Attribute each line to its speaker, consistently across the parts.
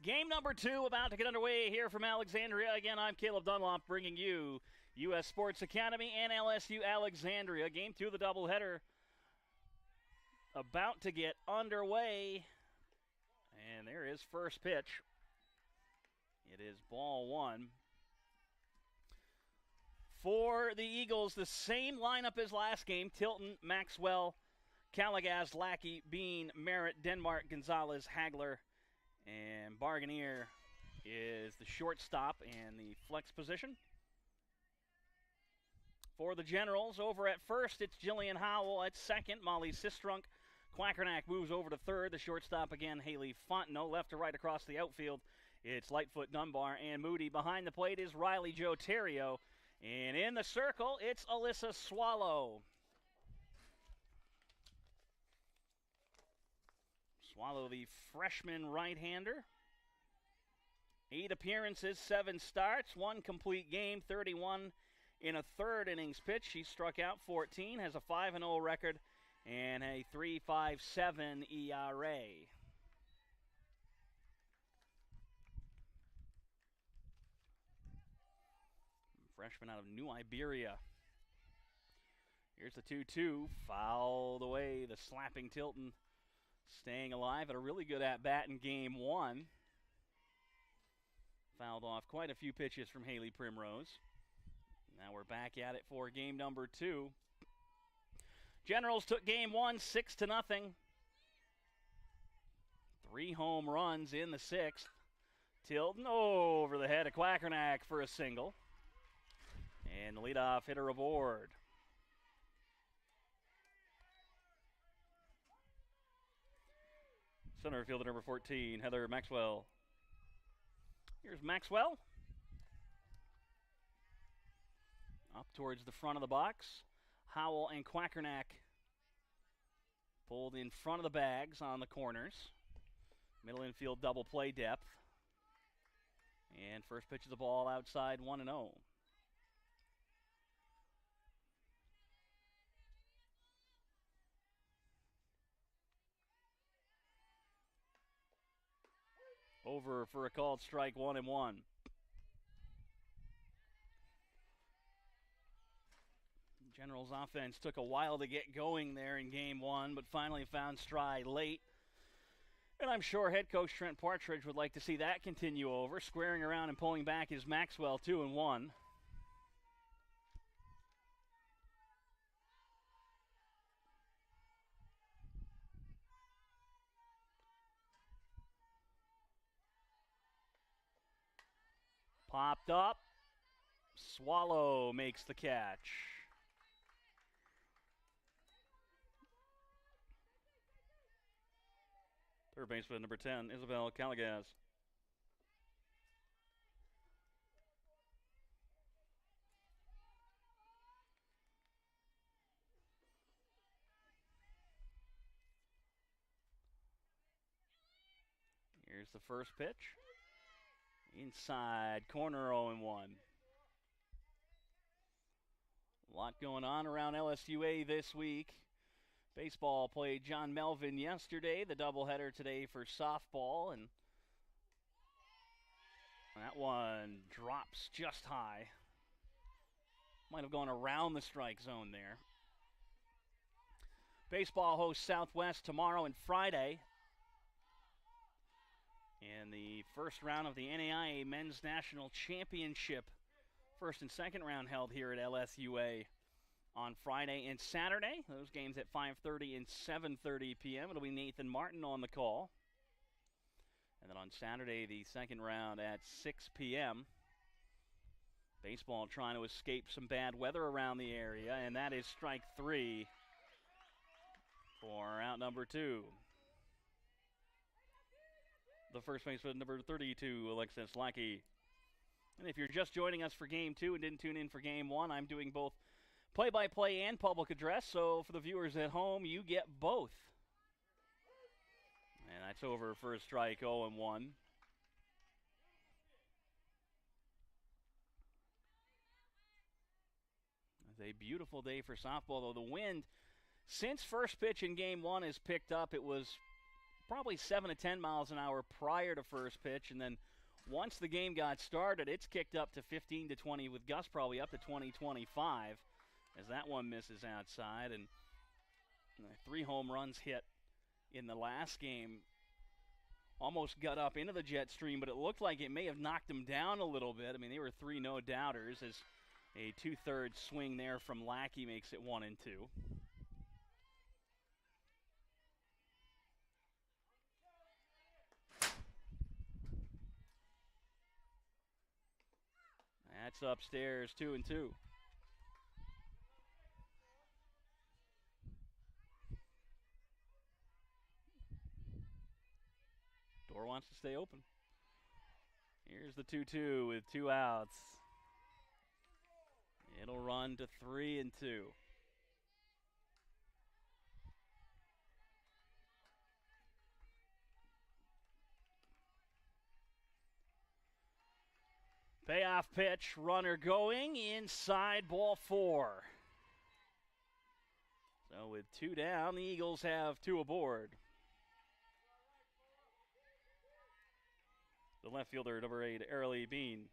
Speaker 1: Game number 2 about to get underway here from Alexandria. Again, I'm Caleb Dunlop bringing you U.S. Sports Academy and LSU Alexandria. Game 2 of the doubleheader about to get underway. And there is first pitch. It is ball 1. For the Eagles, the same lineup as last game. Tilton, Maxwell, Calagaz, Lackey, Bean, Merritt, Denmark, Gonzalez, Hagler, and Barganier is the shortstop and the flex position. For the Generals, over at first, it's Jillian Howell. At second, Molly Sistrunk. Quackernack moves over to third. The shortstop again, Haley Fontenot. Left to right across the outfield, it's Lightfoot, Dunbar, and Moody. Behind the plate is Riley Jo Terrio. And in the circle, it's Alyssa Swallow. Swallow, the freshman right-hander. 8 appearances, 7 starts, 1 complete game, 31 in a third innings pitch. She struck out 14, has a 5-0 record, and a 3.57 ERA. Freshman out of New Iberia. Here's the 2-2, fouled away, the slapping Tilton staying alive at a really good at-bat in game 1. Fouled off quite a few pitches from Haley Primrose. Now we're back at it for game number 2. Generals took game 1 6-0. 3 home runs in the 6th. Tilton over the head of Quackernack for a single. And the leadoff hitter aboard. Center fielder number 14, Heather Maxwell. Here's Maxwell. Up towards the front of the box. Howell and Quackernack pulled in front of the bags on the corners. Middle infield double play depth. And first pitch of the ball outside 1-0. Over for a called strike, 1-1. Generals offense took a while to get going there in game 1, but finally found stride late. And I'm sure head coach Trent Partridge would like to see that continue over. Squaring around and pulling back is Maxwell, 2-1. Popped up. Swallow makes the catch. Third baseman number 10, Isabel Calagaz. Here's the first pitch. Inside corner, 0-1. A lot going on around LSUA this week. Baseball played John Melvin yesterday, the doubleheader today for softball, and that one drops just high. Might have gone around the strike zone there. Baseball hosts Southwest tomorrow and Friday. And the first round of the NAIA Men's National Championship, first and second round held here at LSUA on Friday and Saturday. Those games at 5:30 and 7:30 p.m. It'll be Nathan Martin on the call. And then on Saturday, the second round at 6 p.m. Baseball trying to escape some bad weather around the area, and that is strike 3 for out number 2. The first baseman, number 32, Alexis Lackey. And if you're just joining us for Game 2 and didn't tune in for Game 1, I'm doing both play-by-play and public address, so for the viewers at home, you get both. And that's over for a strike, 0-1. It's a beautiful day for softball, though the wind, since first pitch in Game 1 has picked up, it was probably 7 to 10 miles an hour prior to first pitch, and then once the game got started, it's kicked up to 15 to 20 with gusts probably up to 20, 25 as that one misses outside. And 3 home runs hit in the last game. Almost got up into the jet stream, but it looked like it may have knocked them down a little bit. I mean, they were 3 no-doubters as a 2/3 swing there from Lackey makes it 1-2. That's upstairs, 2-2. Door wants to stay open. Here's the 2-2 with 2 outs. It'll run to 3-2. Payoff pitch, runner going, inside, ball 4. So with 2 down, the Eagles have 2 aboard. The left fielder, number 8, Early Bean.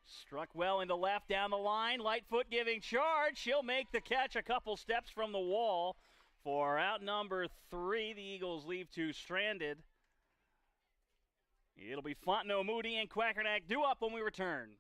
Speaker 1: Struck well into left down the line. Lightfoot giving charge. She'll make the catch a couple steps from the wall. For out number 3, the Eagles leave 2 stranded. It'll be Fontenot, Moody, and Quackernack due up when we return.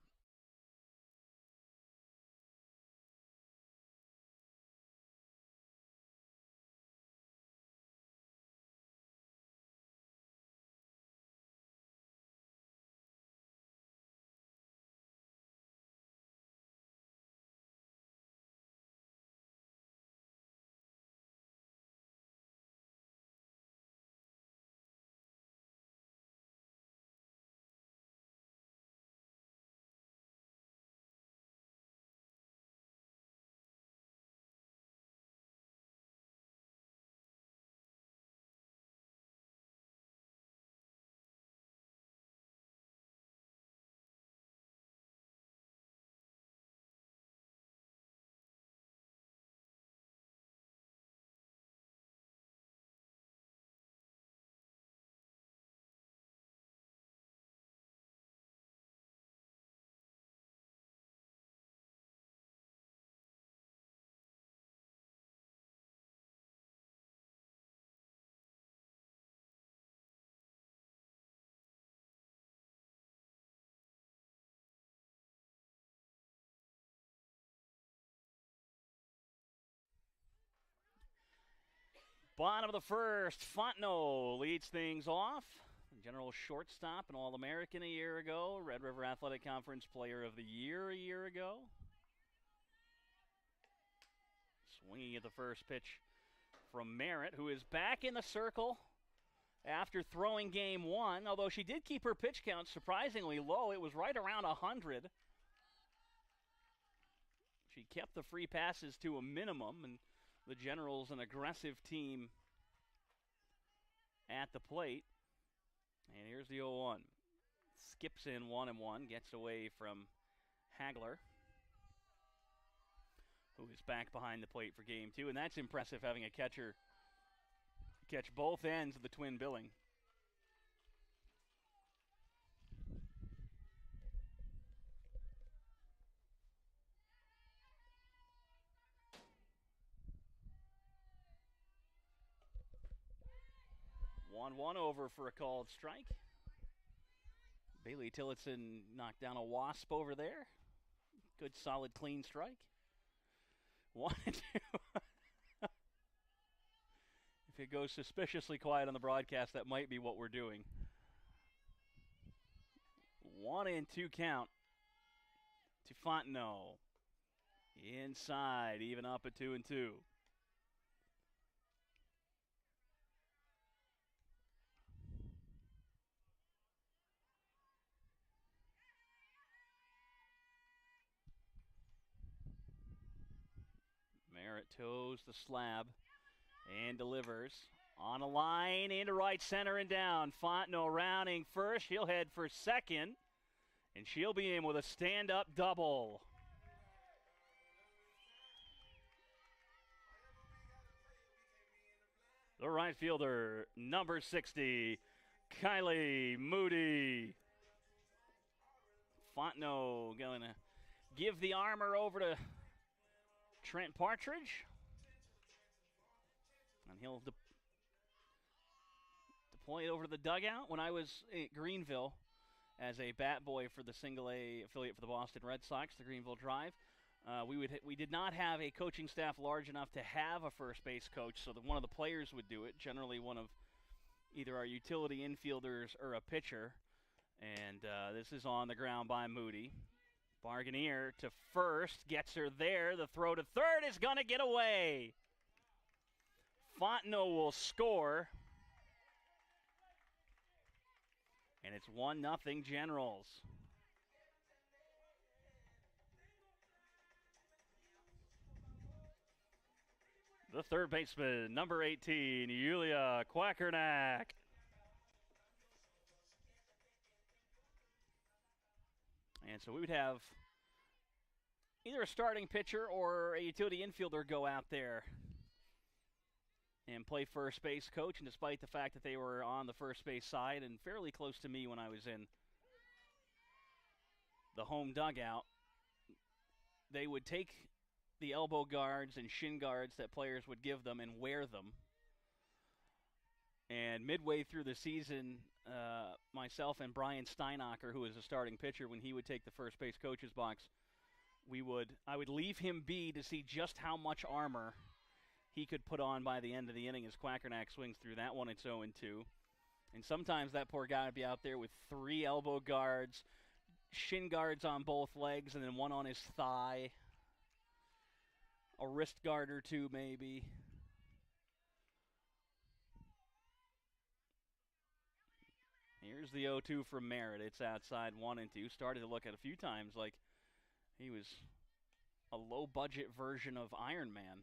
Speaker 1: Bottom of the first, Fontenot leads things off. General shortstop and All-American a year ago. Red River Athletic Conference Player of the Year a year ago. Swinging at the first pitch from Merritt, who is back in the circle after throwing game 1. Although she did keep her pitch count surprisingly low. It was right around 100. She kept the free passes to a minimum, and the Generals an aggressive team at the plate. And here's the 0-1. Skips in 1-1, gets away from Hagler, who is back behind the plate for game 2. And that's impressive, having a catcher catch both ends of the twin billing. One over for a called strike. Bailey Tillotson knocked down a wasp over there. Good, solid, clean strike. 1-2. If it goes suspiciously quiet on the broadcast, that might be what we're doing. 1-2 count to Fontenot. Inside, even up at 2-2. Merritt toes the slab and delivers. On a line into right center and down. Fontenot rounding first. He'll head for second. And she'll be in with a stand-up double. The right fielder, number 60, Kylie Moody. Fontenot going to give the armor over to Trent Partridge. And he'll deploy it over to the dugout. When I was at Greenville as a bat boy for the Single A affiliate for the Boston Red Sox, the Greenville Drive, we did not have a coaching staff large enough to have a first base coach, so that one of the players would do it, generally one of either our utility infielders or a pitcher. And this is on the ground by Moody. Barganier to first, gets her there. The throw to third is going to get away. Fontenot will score. And it's 1-0 Generals. The third baseman, number 18, Yulia Quackernack. And so we would have either a starting pitcher or a utility infielder go out there and play first base coach. And despite the fact that they were on the first base side and fairly close to me when I was in the home dugout, they would take the elbow guards and shin guards that players would give them and wear them. And midway through the season, myself and Brian Steinacher, who was a starting pitcher, when he would take the first base coach's box, I would leave him be to see just how much armor he could put on by the end of the inning as Quackernack swings through that one. It's 0-2. And sometimes that poor guy would be out there with 3 elbow guards, shin guards on both legs, and then one on his thigh. A wrist guard or 2 maybe. Here's the 0-2 from Merritt. It's outside 1-2. Started to look at a few times like he was a low-budget version of Iron Man.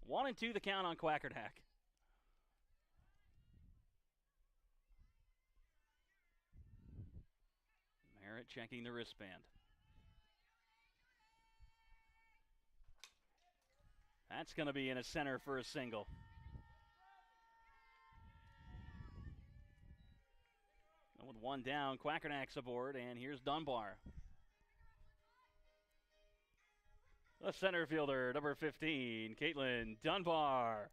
Speaker 1: 1-2 the count on Quackernack. Merritt checking the wristband. That's going to be in a center for a single. And with 1 down, Quackernack's aboard, and here's Dunbar. The center fielder, number 15, Caitlin Dunbar.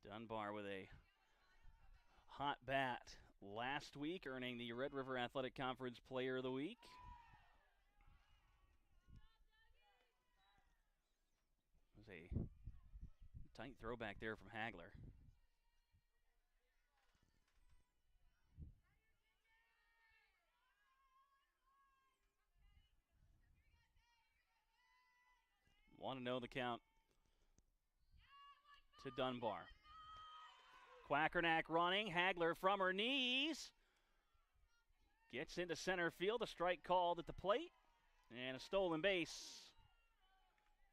Speaker 1: Dunbar with a hot bat last week, earning the Red River Athletic Conference Player of the Week. It was a tight throwback there from Hagler. Want to know the count to Dunbar. Quackernack running. Hagler from her knees. Gets into center field. A strike called at the plate. And a stolen base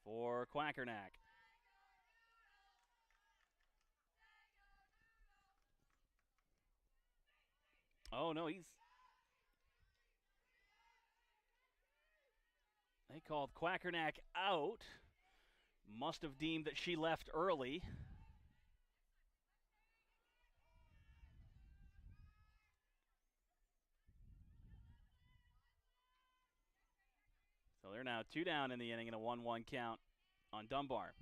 Speaker 1: for Quackernack. Oh, no, they called Quackernack out. Must have deemed that she left early. So they're now 2 down in the inning and a 1-1 count on Dunbar.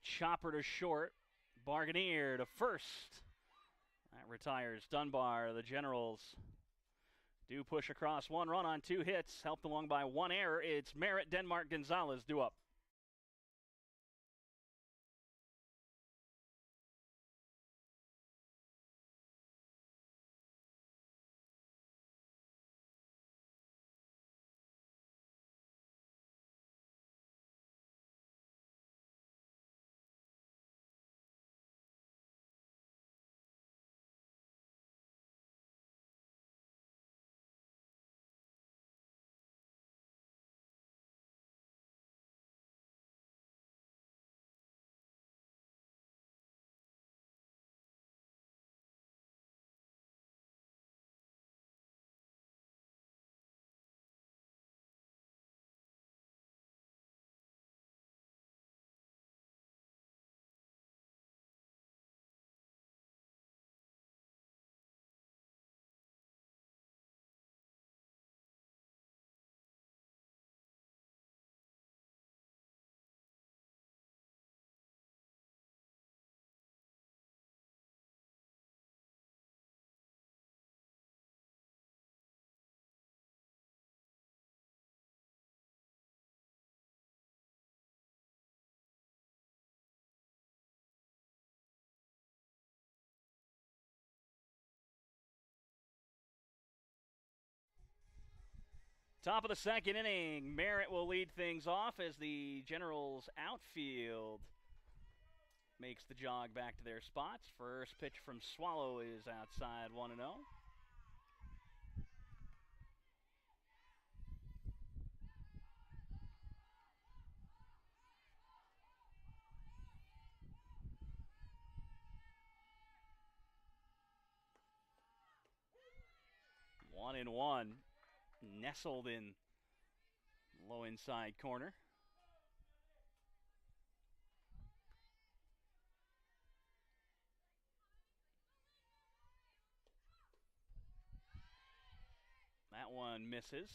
Speaker 1: Chopper to short. Barganier to first. That retires Dunbar. The Generals do push across 1 run on 2 hits, helped along by 1 error. It's Merritt, Denmark, Gonzalez due up. Top of the second inning, Merritt will lead things off as the Generals outfield makes the jog back to their spots. First pitch from Swallow is outside 1-0. One and one, nestled in low inside corner. That one misses.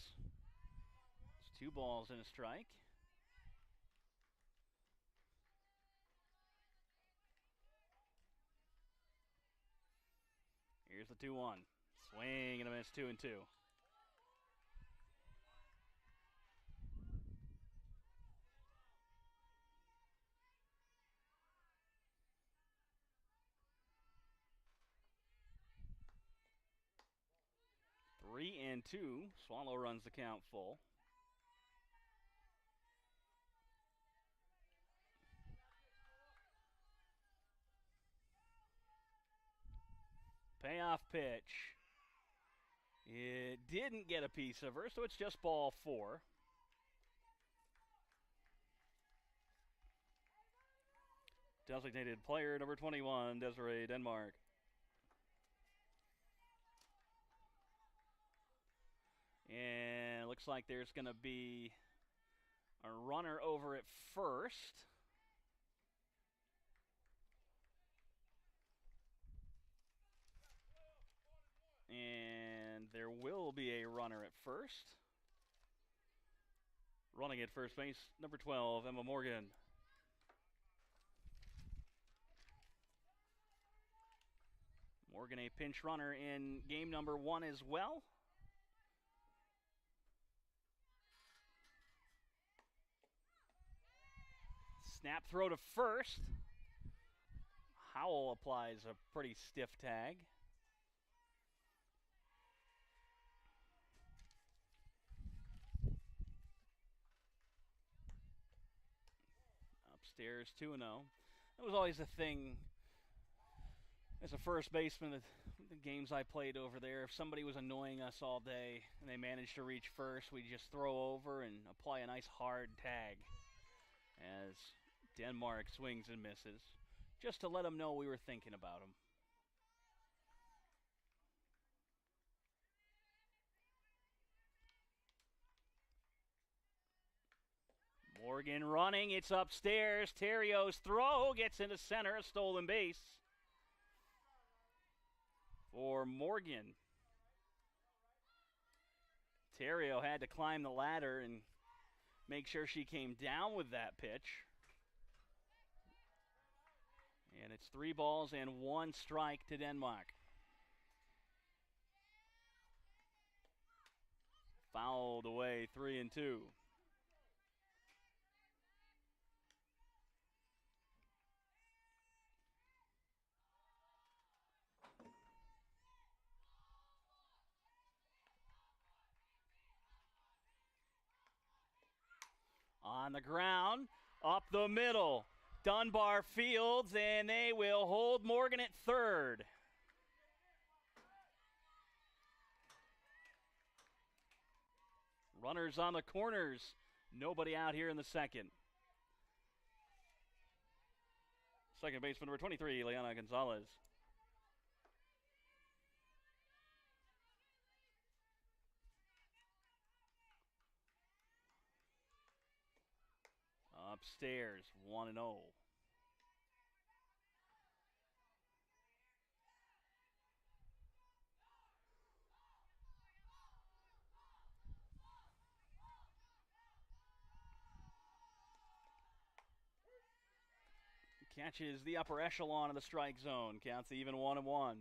Speaker 1: It's 2 balls and a strike. Here's the 2-1. Swing and a miss, 2-2. Three and 2. Swallow runs the count full. Payoff pitch. It didn't get a piece of her, so it's just ball 4. Designated player number 21, Desiree Denmark. And it looks like there's going to be a runner over at first. And there will be a runner at first. Running at first base, number 12, Emma Morgan. Morgan, a pinch runner in game number 1 as well. Snap throw to first. Howell applies a pretty stiff tag. Upstairs 2-0. That was always a thing as a first baseman, the games I played over there. If somebody was annoying us all day and they managed to reach first, we'd just throw over and apply a nice hard tag as Denmark swings and misses, just to let them know we were thinking about them. Morgan running, it's upstairs. Terrio's throw gets into center, a stolen base for Morgan. Terrio had to climb the ladder and make sure she came down with that pitch. And it's 3 balls and 1 strike to Denmark. Fouled away, 3-2. On the ground, up the middle. Dunbar fields, and they will hold Morgan at third. Runners on the corners. Nobody out here in the second. Second baseman number 23, Leona Gonzalez. Upstairs, 1-0. Catches the upper echelon of the strike zone. Counts even 1-1.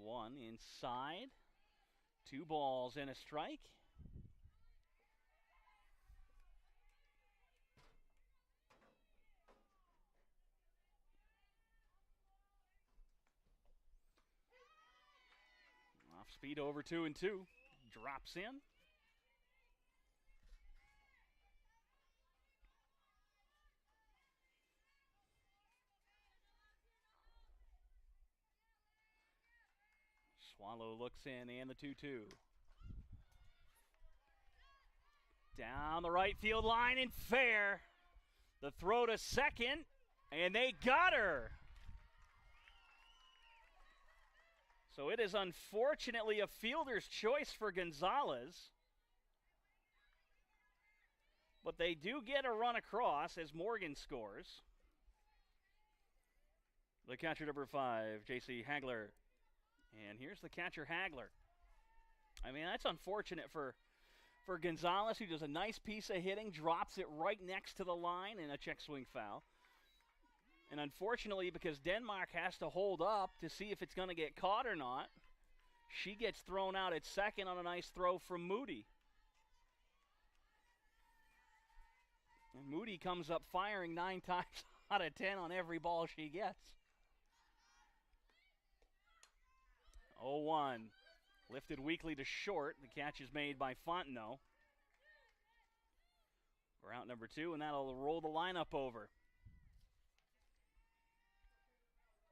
Speaker 1: One inside. 2 balls and a strike. Speed over 2-2. Drops in. Swallow looks in and the 2-2. Down the right field line and fair. The throw to second, and they got her. So it is unfortunately a fielder's choice for Gonzalez. But they do get a run across as Morgan scores. The catcher, number 5, J.C. Hagler. And here's the catcher, Hagler. I mean, that's unfortunate for Gonzalez, who does a nice piece of hitting, drops it right next to the line in a check swing foul. And unfortunately, because Denmark has to hold up to see if it's going to get caught or not, she gets thrown out at second on a nice throw from Moody. And Moody comes up firing 9 times out of 10 on every ball she gets. 0-1. Lifted weakly to short. The catch is made by Fontenot. We're out number 2, and that'll roll the lineup over.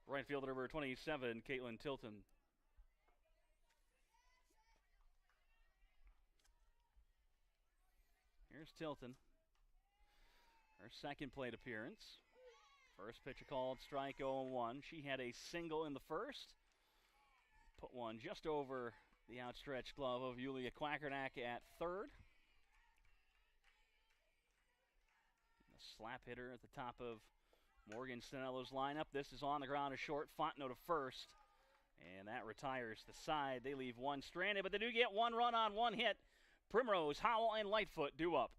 Speaker 1: Right fielder number 27, Caitlin Tilton. Here's Tilton. Her second plate appearance. First pitch called strike 0-1. She had a single in the first. Put one just over the outstretched glove of Yulia Quackernack at third. The slap hitter at the top of Morgan Stanello's lineup. This is on the ground to short. Fontenot to first. And that retires the side. They leave one stranded, but they do get 1 run on 1 hit. Primrose, Howell, and Lightfoot due up.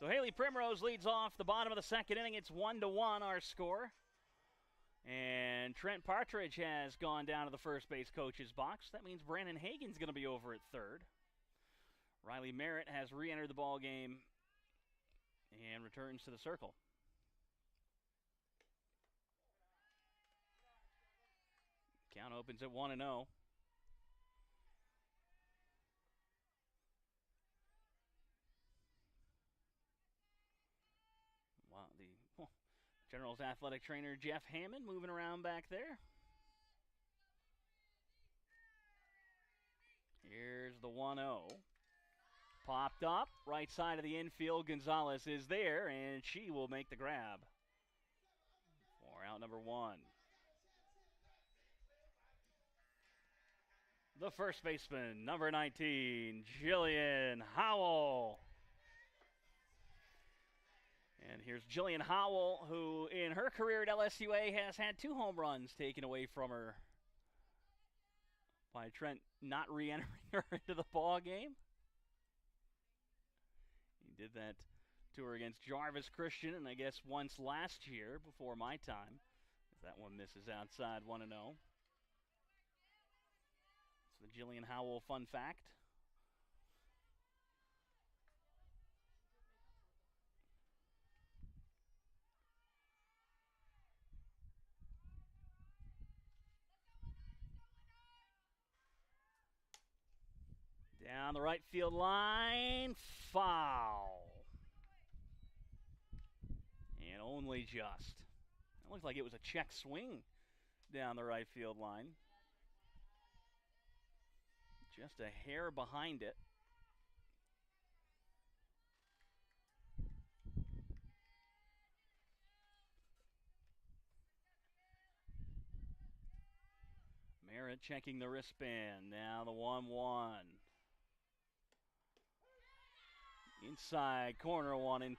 Speaker 1: So Haley Primrose leads off the bottom of the second inning. It's 1-1 our score. And Trent Partridge has gone down to the first base coach's box. That means Brandon Hagan's going to be over at third. Riley Merritt has re-entered the ball game and returns to the circle. Count opens at 1-0. General's athletic trainer Jeff Hammond moving around back there. Here's the 1-0. Popped up, right side of the infield. Gonzalez is there, and she will make the grab for out number 1. The first baseman, number 19, Jillian Howell. And here's Jillian Howell, who in her career at LSUA has had 2 home runs taken away from her by Trent not re-entering her into the ball game. He did that to her against Jarvis Christian, and I guess once last year before my time. That one misses outside 1-0. So the Jillian Howell fun fact. Down the right field line, foul. And only just. It looked like it was a check swing down the right field line. Just a hair behind it. Merritt checking the wristband. Now the 1-1. Inside corner, 1-2.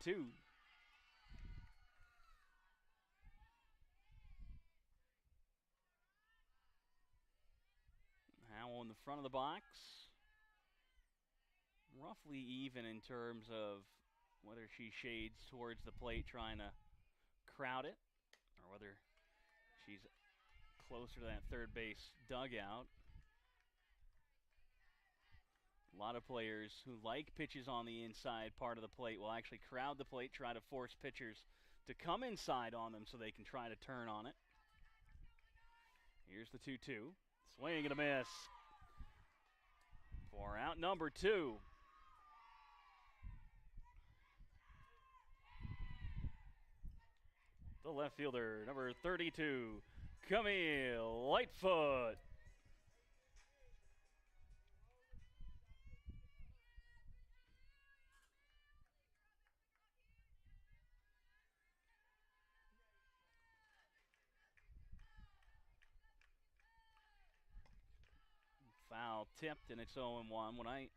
Speaker 1: Now on the front of the box. Roughly even in terms of whether she shades towards the plate trying to crowd it or whether she's closer to that third base dugout. A lot of players who like pitches on the inside part of the plate will actually crowd the plate, try to force pitchers to come inside on them so they can try to turn on it. Here's the 2-2. Swing and a miss. For out number 2. The left fielder, number 32, Camille Lightfoot. Foul tipped, and it's 0-1. When I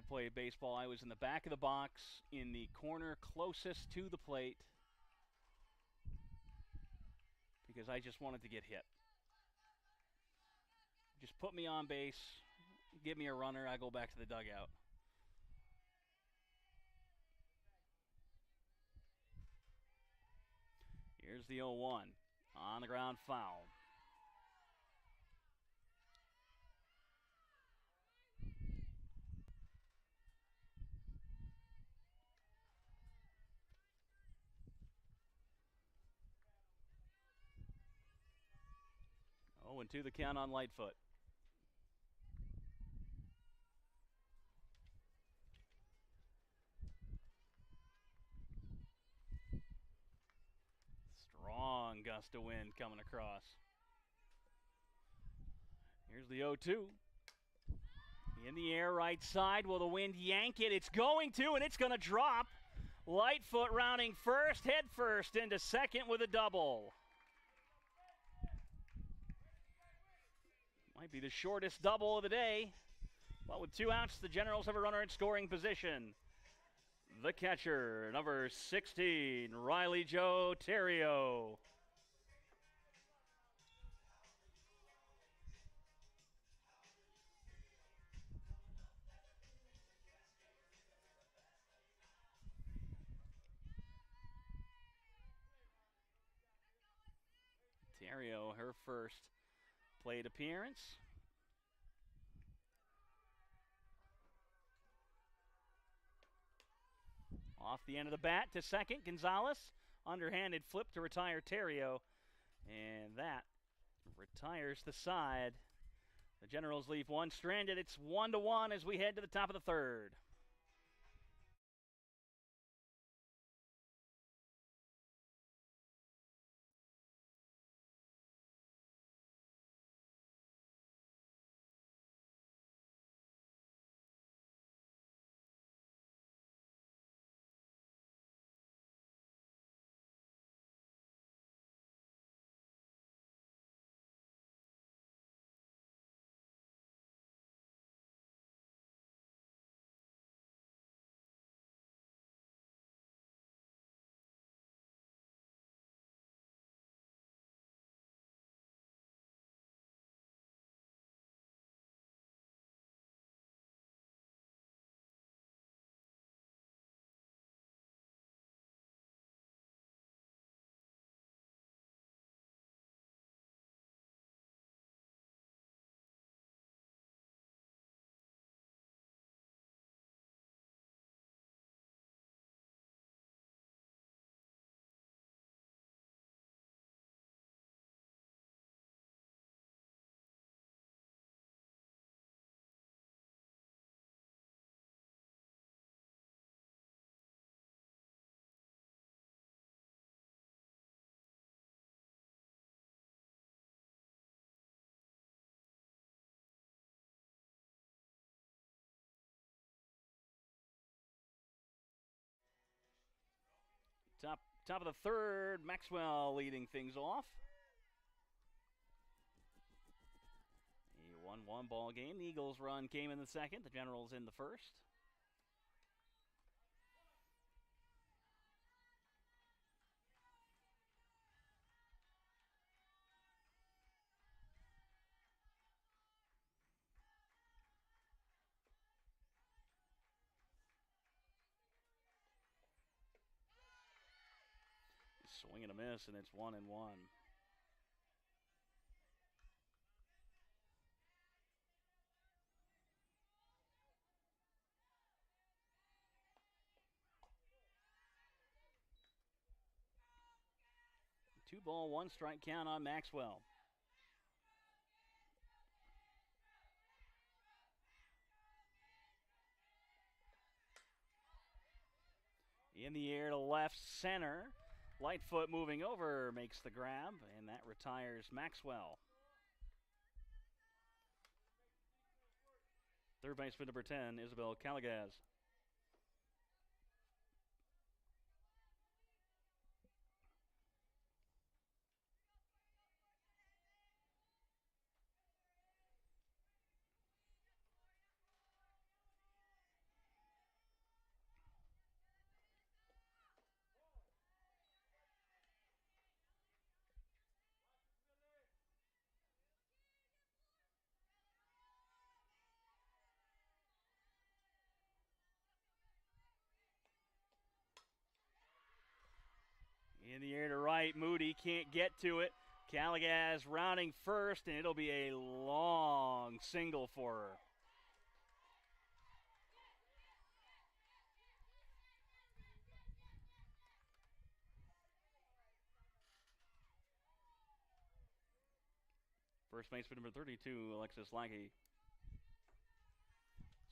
Speaker 1: played baseball, I was in the back of the box in the corner closest to the plate because I just wanted to get hit. Just put me on base, give me a runner, I go back to the dugout. Here's the 0-1. On the ground, foul. Oh, and 2 the count on Lightfoot. Strong gust of wind coming across. Here's the 0-2. In the air, right side. Will the wind yank it? It's going to, and it's going to drop. Lightfoot rounding first, head first into second with a double. Might be the shortest double of the day. But with 2 outs, the Generals have a runner in scoring position. The catcher, number 16, Riley Jo Theriot. Theriot, her first plate appearance. Off the end of the bat to second, Gonzalez. Underhanded flip to retire Theriot. And that retires the side. The Generals leave one stranded. It's 1-1 as we head to the top of the third. Top of the third, Maxwell leading things off. A 1-1 ball game. The Eagles run came in the second. The Generals in the first. Swing and a miss, and it's 1-1. Two ball, one strike count on Maxwell. In the air to left center. Lightfoot moving over makes the grab, and that retires Maxwell. Third baseman number 10, Isabel Calagaz. In the air to right, Moody can't get to it. Calagaz rounding first, and it'll be a long single for her. First baseman number 32, Alexis Lackey.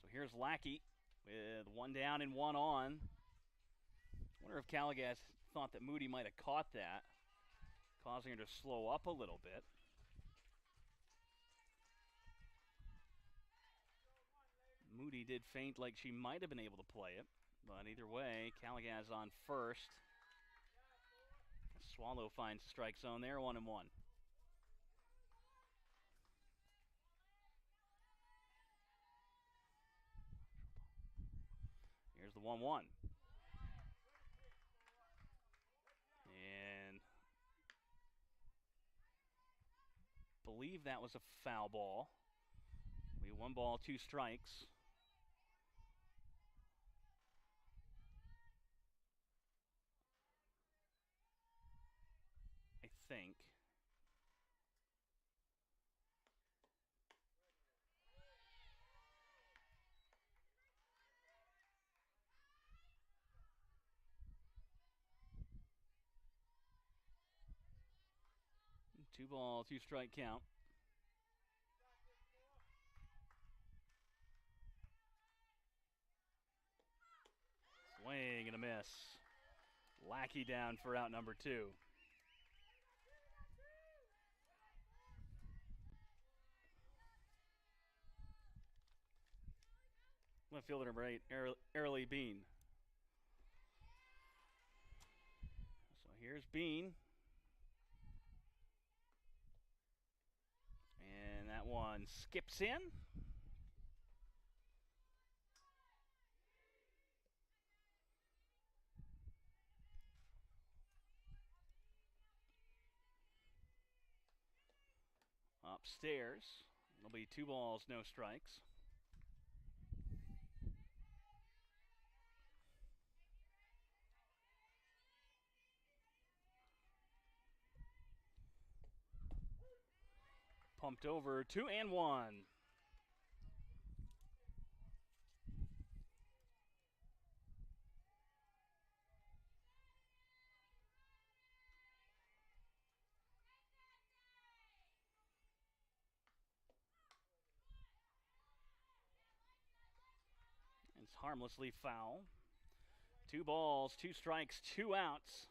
Speaker 1: So here's Lackey with one down and one on. Wonder if Calagaz thought that Moody might have caught that, causing her to slow up a little bit. Moody did feint like she might have been able to play it, but either way, Calagaz on first. Swallow finds the strike zone there, 1-1. Here's the 1-1. And believe that was a foul ball. We 1 ball, 2 strikes. I think. Two ball, 2 strike count. Swing and a miss. Lackey down for out number 2. Left fielder number 8, Early Bean. So here's Bean. And that one skips in. Upstairs. It'll be 2 balls, no strikes. Pumped over, 2-1. It's harmlessly foul. 2 balls, 2 strikes, 2 outs.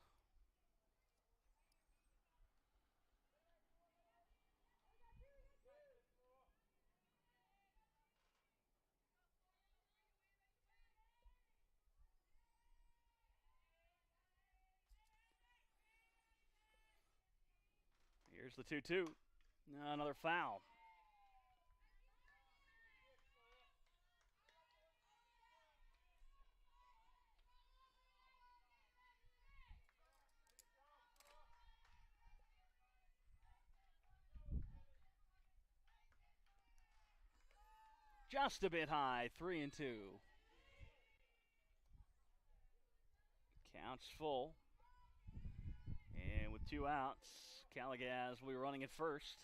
Speaker 1: Here's the 2-2. Another foul. Just a bit high, 3-2. Counts full. And with 2 outs, Calagaz will be running at first.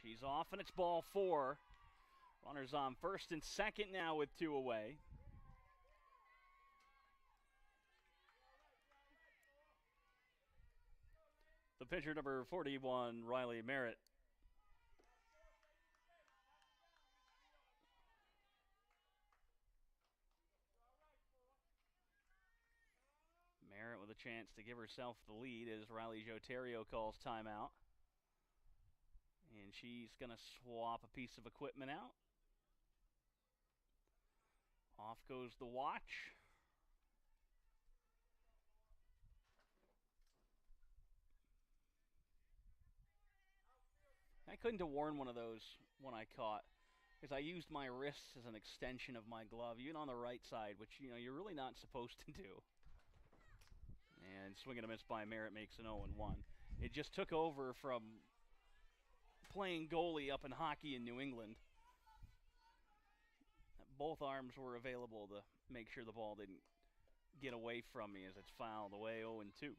Speaker 1: She's off, and it's ball 4. Runners on first and second now with 2 away. The pitcher, number 41, Riley Merritt. Merritt with a chance to give herself the lead as Riley Jotario calls timeout. And she's going to swap a piece of equipment out. Off goes the watch. I couldn't have worn one of those when I caught, because I used my wrists as an extension of my glove, even on the right side, which, you know, you're really not supposed to do. And swing and a miss by Merritt makes an 0-1. It just took over from playing goalie up in hockey in New England. Both arms were available to make sure the ball didn't get away from me as it's fouled away 0-2.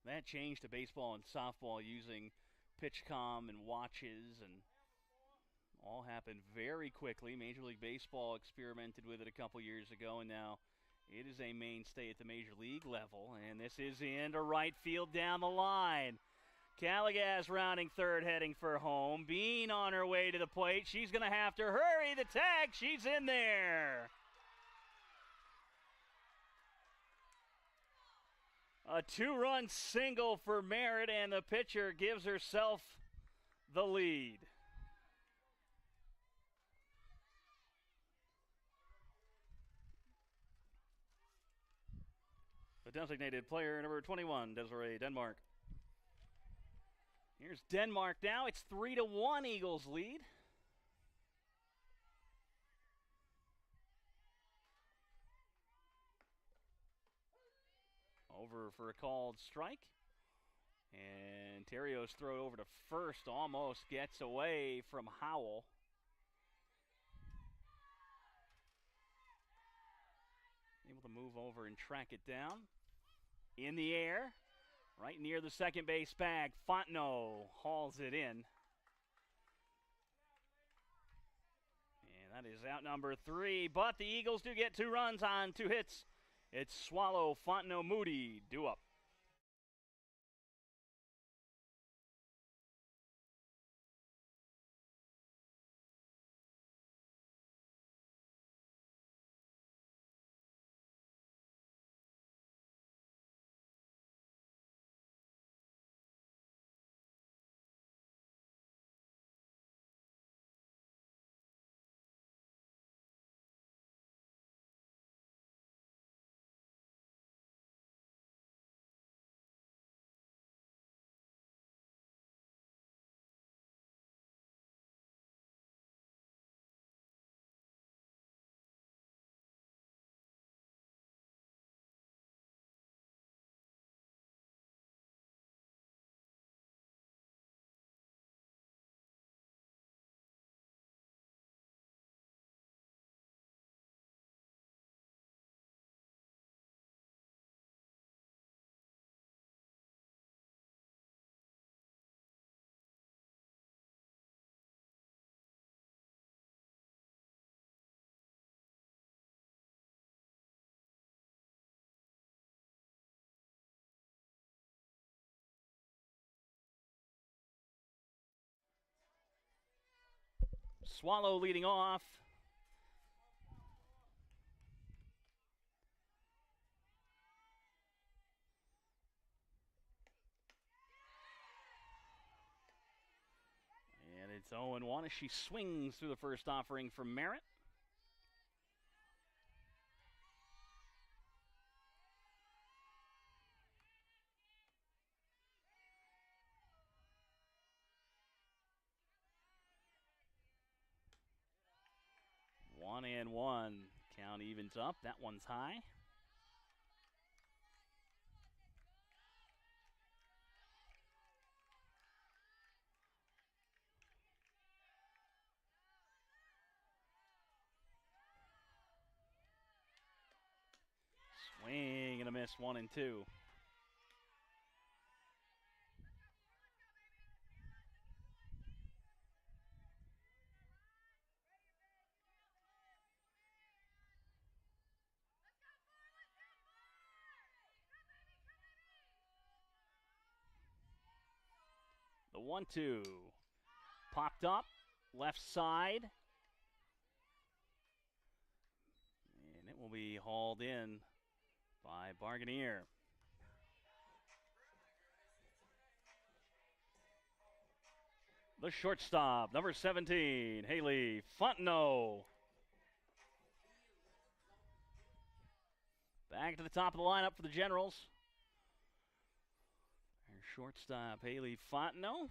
Speaker 1: That changed to baseball and softball using PitchCom and watches, and all happened very quickly. Major League Baseball experimented with it a couple years ago, and now it is a mainstay at the Major League level. And this is into right field down the line. Calagaz rounding third, heading for home. Bean on her way to the plate. She's going to have to hurry. The tag, she's in there. A 2-run single for Merritt, and the pitcher gives herself the lead. The designated player, number 21, Desiree Denmark. Here's Denmark now. It's 3-1 Eagles lead. Over for a called strike. And Terrios throw it over to first. Almost gets away from Howell. Able to move over and track it down. In the air. Right near the second base bag. Fontenot hauls it in. And that is out number 3. But the Eagles do get 2 runs on 2 hits. It's Swallow, Fontenot, Moody, due up. Swallow leading off. And it's 0-1 as she swings through the first offering from Merritt. 1-1. Count evens up. That one's high. Swing and a miss, 1-2. The 1-2. Popped up, left side. And it will be hauled in by Barganier. The shortstop, number 17, Haley Fontenot. Back to the top of the lineup for the Generals. Their shortstop, Haley Fontenot.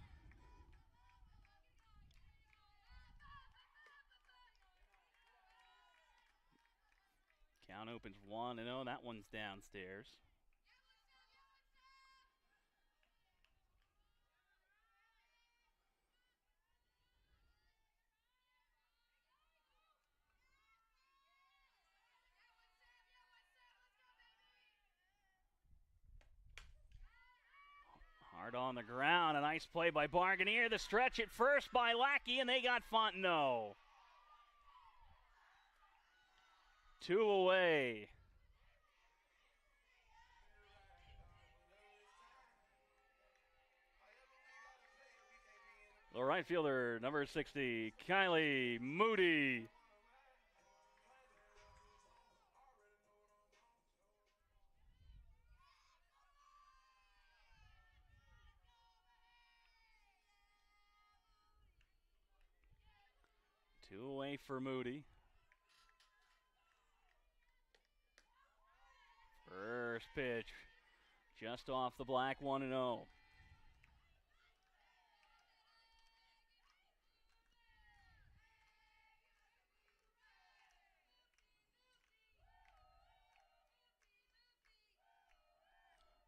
Speaker 1: Count opens 1-0. That one's downstairs. Hard on the ground. A nice play by Barganier. The stretch at first by Lackey, and they got Fontenot. 2 away. The right fielder, number 60, Kylie Moody. Two away for Moody. First pitch, just off the black, 1-0.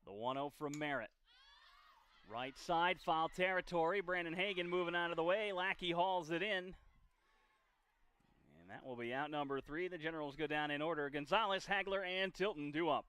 Speaker 1: The 1-0 from Merritt. Right side, foul territory. Brandon Hagan moving out of the way. Lackey hauls it in. And that will be out number 3. The Generals go down in order. Gonzalez, Hagler, and Tilton due up.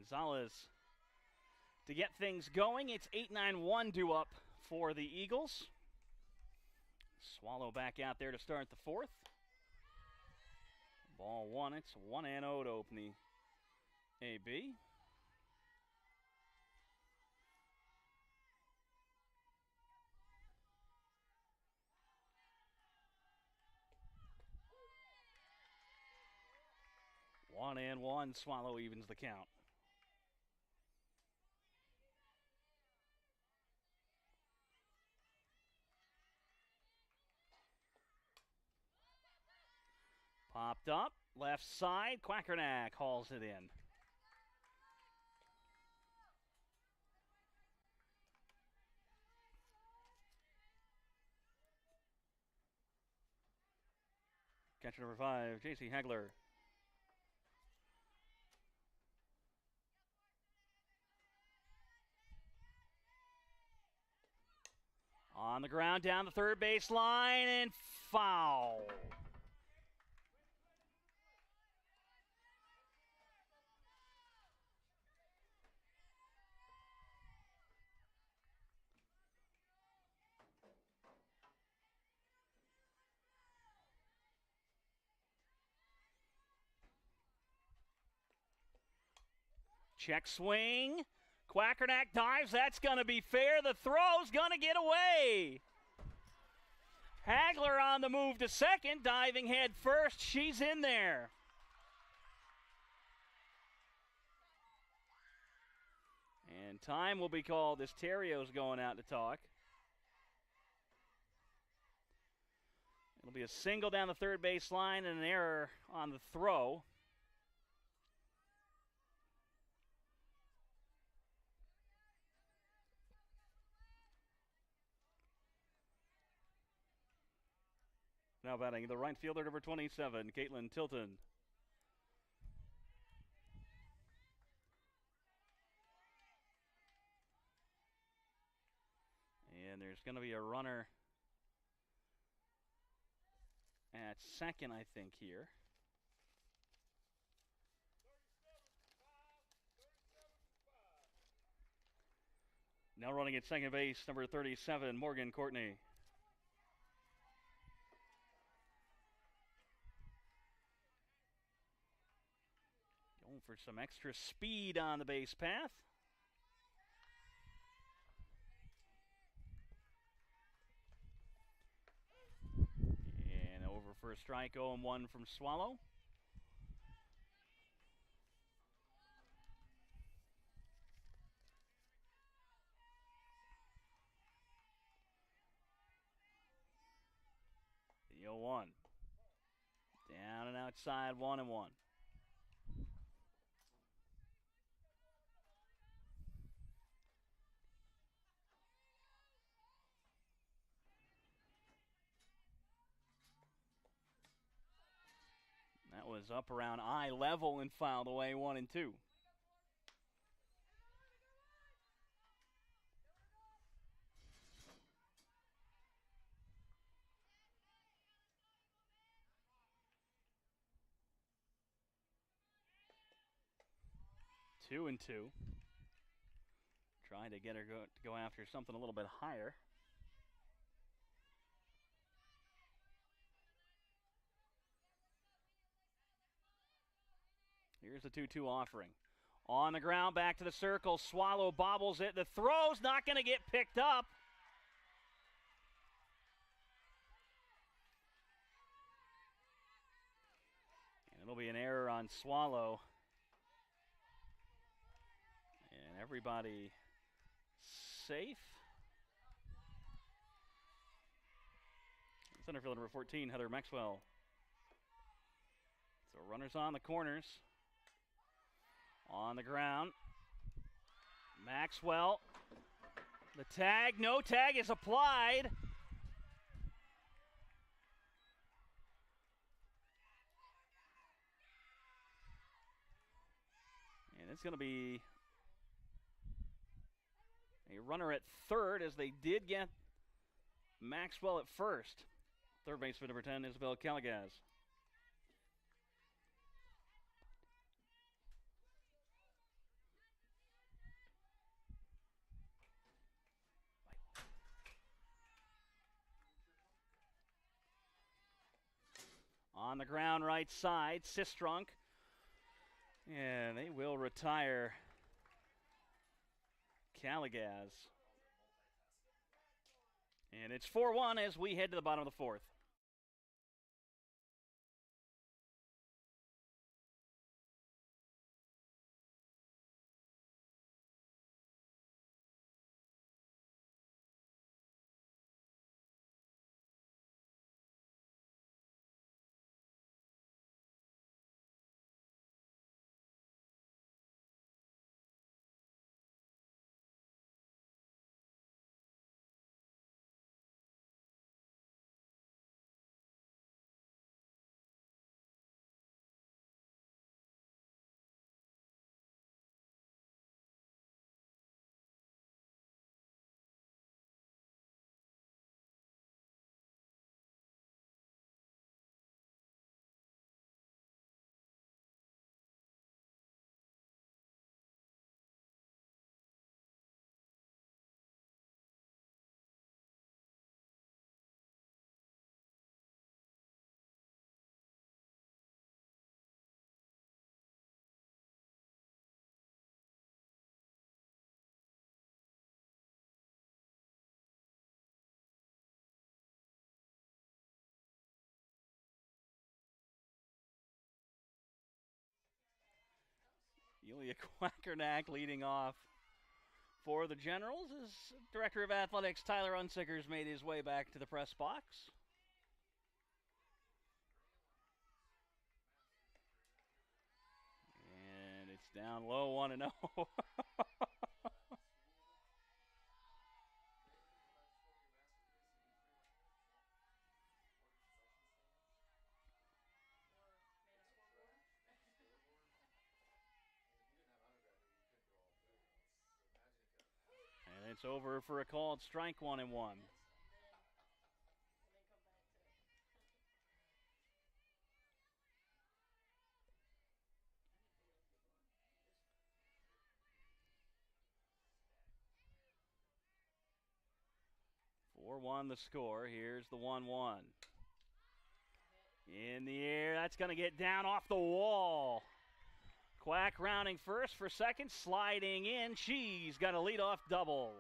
Speaker 1: Gonzalez to get things going. It's 8-9-1 due up for the Eagles. Swallow back out there to start the 4th. Ball 1. It's 1-0 to open the AB. One and one. Swallow evens the count. Popped up, left side, Quackernack hauls it in. Catcher number 5, J.C. Hagler. On the ground, down the third base line, and foul. Check swing. Quackernack dives. That's going to be fair. The throw's going to get away. Hagler on the move to second, diving head first. She's in there. And time will be called as Terrio's going out to talk. It'll be a single down the third base line and an error on the throw. Now batting the right fielder, number 27, Caitlin Tilton. And there's going to be a runner at second, I think, here. Now running at second base, number 37, Morgan Courtney. Going for some extra speed on the base path. And over for a strike, 0-1 from Swallow. The 0-1. Down and outside, 1-1. That was up around eye level and fouled away, 1-2. Two and two. Trying to get her to go after something a little bit higher. Here's the 2-2 offering. On the ground, back to the circle. Swallow bobbles it. The throw's not going to get picked up. And it'll be an error on Swallow. And everybody safe. Center fielder number 14, Heather Maxwell. So runners on the corners. On the ground. Maxwell. The tag. No tag is applied. And it's going to be a runner at third, as they did get Maxwell at first. Third baseman number 10, Isabel Calagaz. On the ground, right side, Sistrunk. And they will retire Calagaz. And it's 4-1 as we head to the bottom of the fourth. Ilya Quackernack leading off for the Generals as Director of Athletics Tyler Unsickers made his way back to the press box. And it's down low 1-0. And it's over for a called strike, 1-1. 4-1 the score. Here's the 1-1. In the air, that's going to get down off the wall. Quack rounding first for second, sliding in. She's got a leadoff double.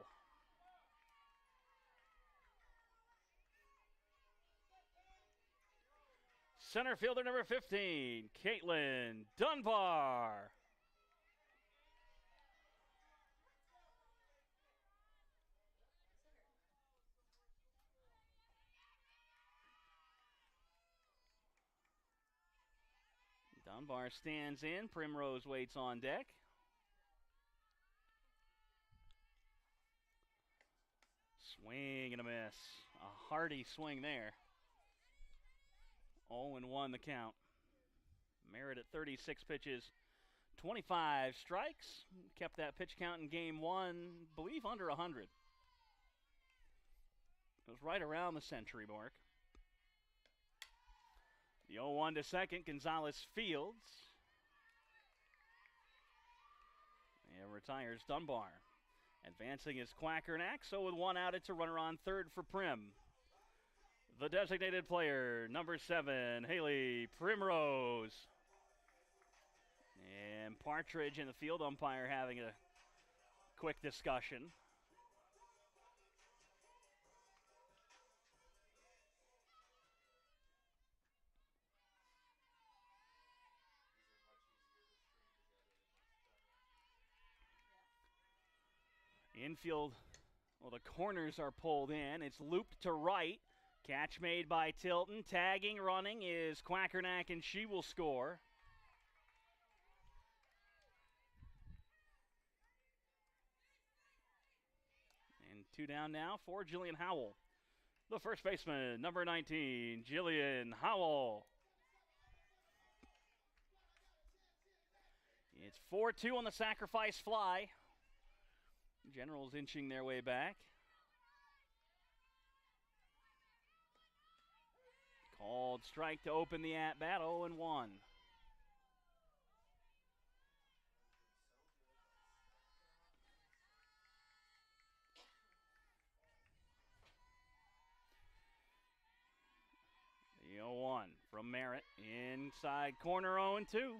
Speaker 1: Center fielder number 15, Caitlin Dunbar. Dunbar stands in. Primrose waits on deck. Swing and a miss. A hearty swing there. 0-1 the count. Merritt at 36 pitches, 25 strikes. Kept that pitch count in game one, I believe, under 100. It was right around the century mark. The 0-1 to second, Gonzalez fields. And retires Dunbar. Advancing is Quackernack, so with one out, it's a runner on third for Prim. The designated player, number 7, Haley Primrose. And Partridge and the field umpire having a quick discussion. Infield, well, the corners are pulled in. It's looped to right. Catch made by Tilton. Tagging, running is Quackernack, and she will score. And 2 down now for Jillian Howell. The first baseman, number 19, Jillian Howell. It's 4-2 on the sacrifice fly. Generals inching their way back. Called strike to open the at-bat, 0-1. The 0-1 from Merritt. Inside corner, 0-2.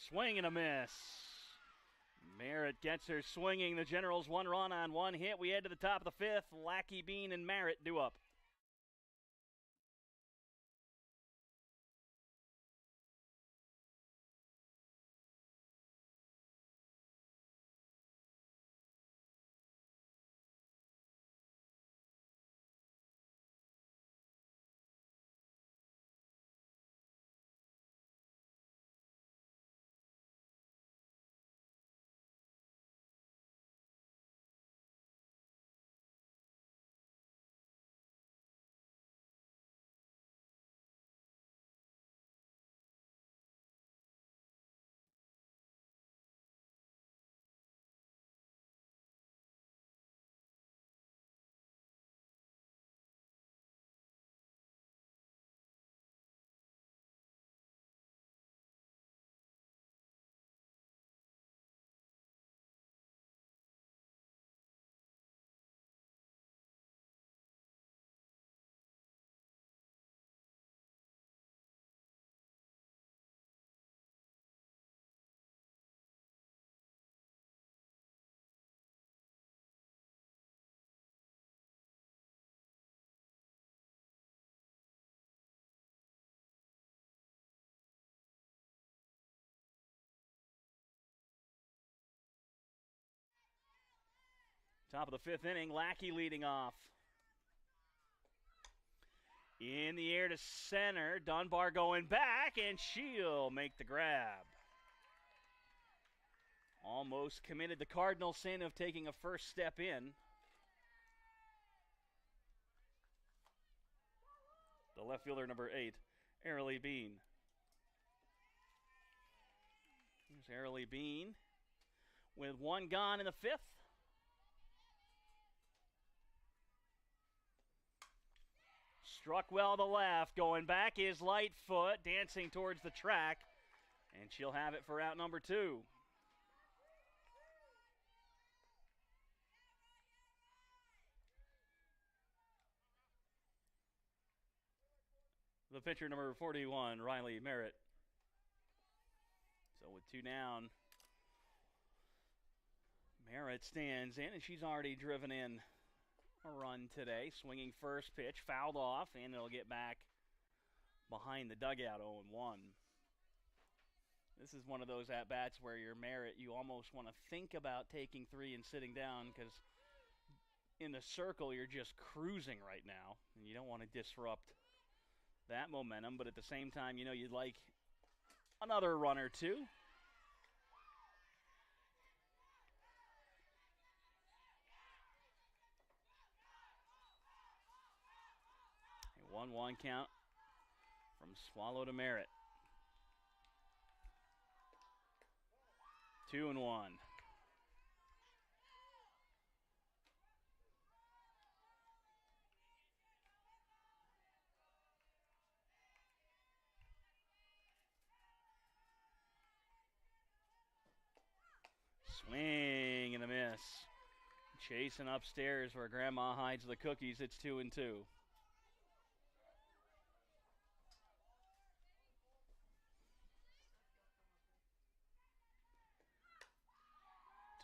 Speaker 1: Swing and a miss. Merritt gets her swinging. The Generals 1 run on 1 hit. We head to the top of the 5th. Lackey, Bean, and Merritt due up. Top of the fifth inning, Lackey leading off. In the air to center, Dunbar going back, and she'll make the grab. Almost committed the Cardinal sin of taking a first step in. The left fielder, number 8, Arely Bean. Here's Arely Bean with one gone in the fifth. Struck well to left. Going back is Lightfoot, dancing towards the track, and she'll have it for out number 2. The pitcher, number 41, Riley Merritt. So with 2 down, Merritt stands in, and she's already driven in a run today. Swinging first pitch, fouled off, and it'll get back behind the dugout, 0-1. This is one of those at-bats where your Merritt, you almost want to think about taking 3 and sitting down, because in the circle, you're just cruising right now, and you don't want to disrupt that momentum, but at the same time, you know, you'd like another run or 2. 1-1 count from Swallow to Merritt. 2-1. Swing and a miss. Chasing upstairs where Grandma hides the cookies. It's 2-2.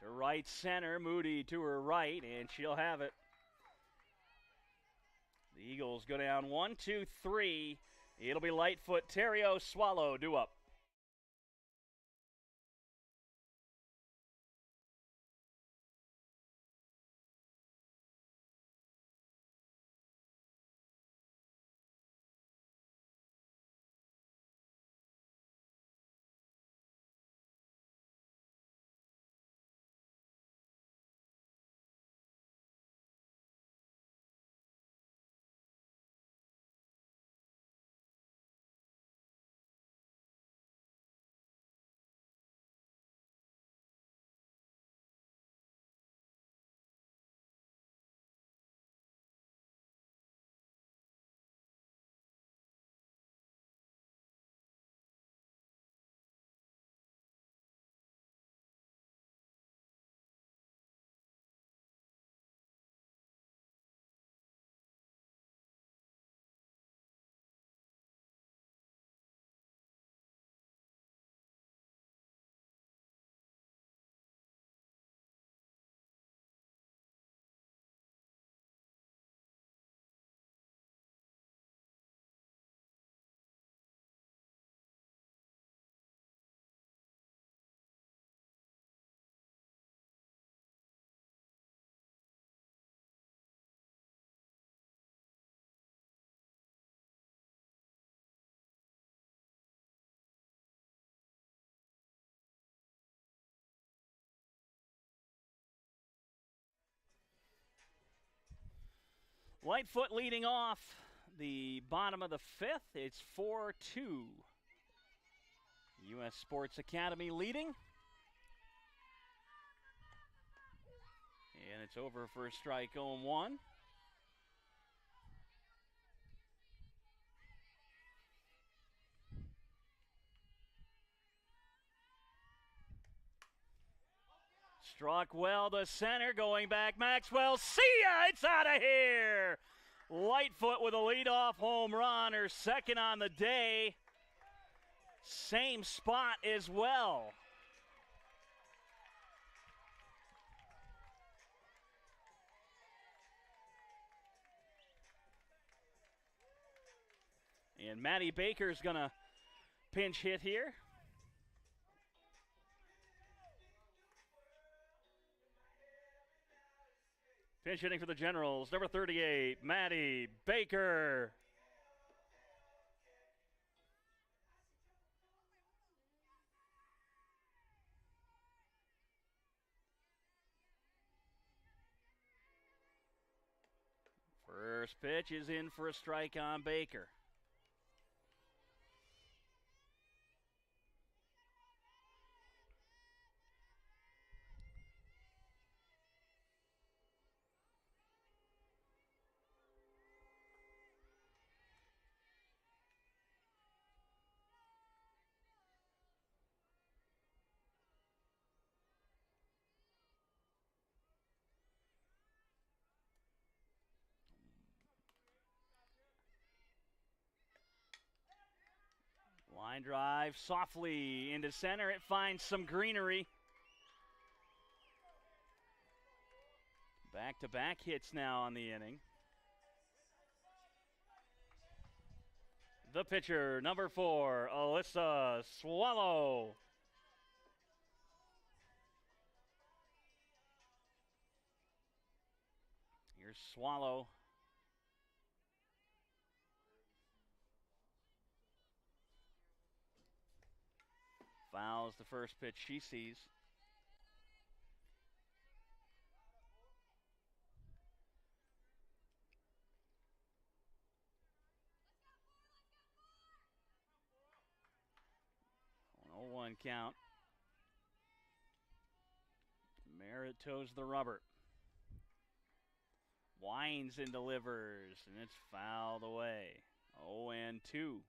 Speaker 1: To right center, Moody to her right, and she'll have it. The Eagles go down 1-2-3. It'll be Lightfoot, Terrio, Swallow, due up. Lightfoot leading off the bottom of the fifth. It's 4-2. U.S. Sports Academy leading. And it's over for a strike, 0-1. Struck well to center, going back, Maxwell, see ya, it's out of here. Lightfoot with a leadoff home run, her second on the day. Same spot as well. And Maddie Baker's gonna pinch hit here. Pinch hitting for the Generals, number 38, Maddie Baker. First pitch is in for a strike on Baker. Line drive softly into center. It finds some greenery. Back-to-back hits now on the inning. The pitcher, number 4, Alyssa Swallow. Here's Swallow. Fouls the first pitch she sees. On 0-1 count. Merritt toes the rubber. Winds and delivers, and it's fouled away. 0-2.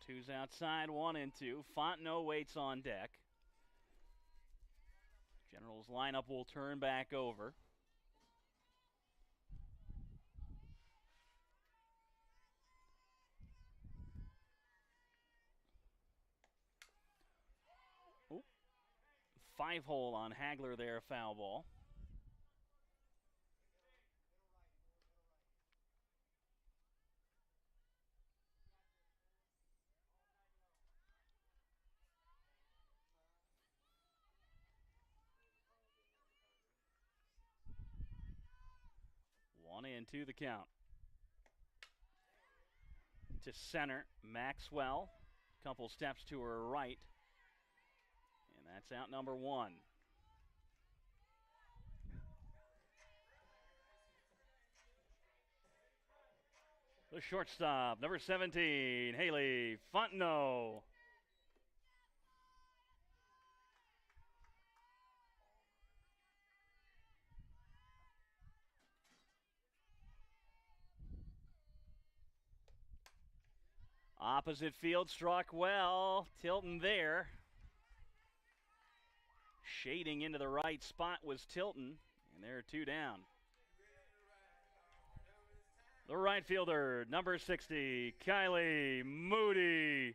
Speaker 1: Two's outside, 1-2. Fontenot waits on deck. Generals lineup will turn back over. Oh. 5-hole on Hagler there, foul ball. One and two the count. To center, Maxwell. Couple steps to her right. And that's out number 1. The shortstop, number 17, Haley Fontenot. Opposite field struck well. Tilton there. Shading into the right spot was Tilton, and there are 2 down. The right fielder, number 60, Kylie Moody.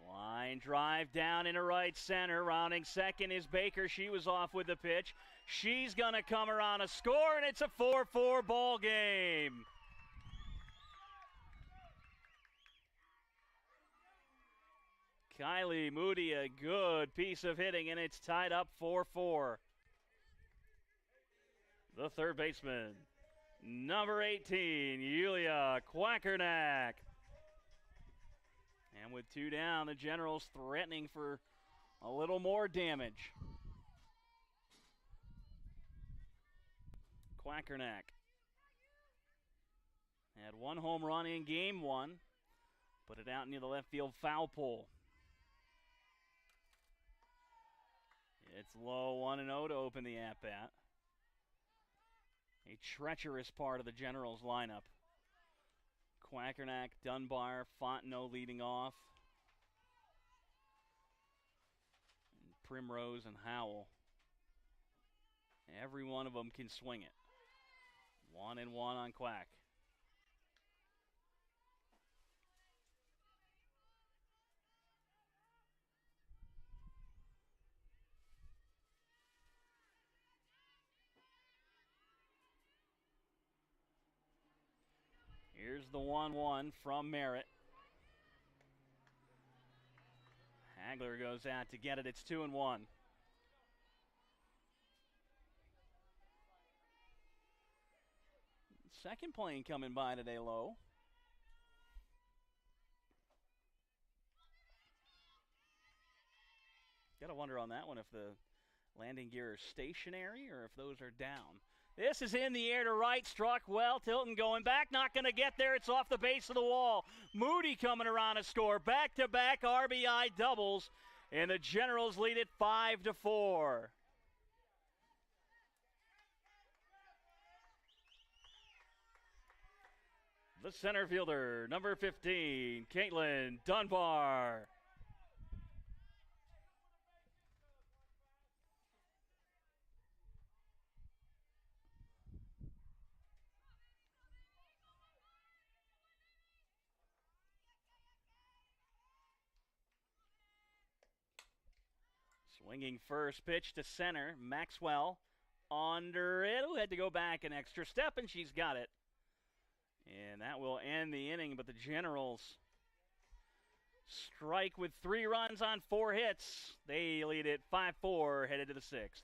Speaker 1: Line drive down into right center. Rounding second is Baker. She was off with the pitch. She's going to come around a score, and it's a 4-4 ball game. Kylie Moody, a good piece of hitting, and it's tied up 4-4. The third baseman, number 18, Yulia Quackernack. And with 2 down, the Generals threatening for a little more damage. Quackernack had 1 home run in game 1. Put it out near the left field foul pole. It's low, 1-0 to open the at-bat. A treacherous part of the Generals lineup. Quackernack, Dunbar, Fontenot leading off. Primrose, and Howell. Every one of them can swing it. 1-1 on Quack. Here's the 1-1 from Merritt. Hagler goes out to get it. It's 2-1. Second plane coming by today, low. Got to wonder on that one if the landing gear is stationary or if those are down. This is in the air to right, struck well. Tilton going back, not going to get there. It's off the base of the wall. Moody coming around to score. Back-to-back RBI doubles, and the Generals lead it 5-4. The center fielder, number 15, Caitlin Dunbar. Swinging first pitch to center. Maxwell under it. Who had to go back an extra step, and she's got it. And that will end the inning, but the Generals strike with 3 runs on 4 hits. They lead it 5-4, headed to the 6th.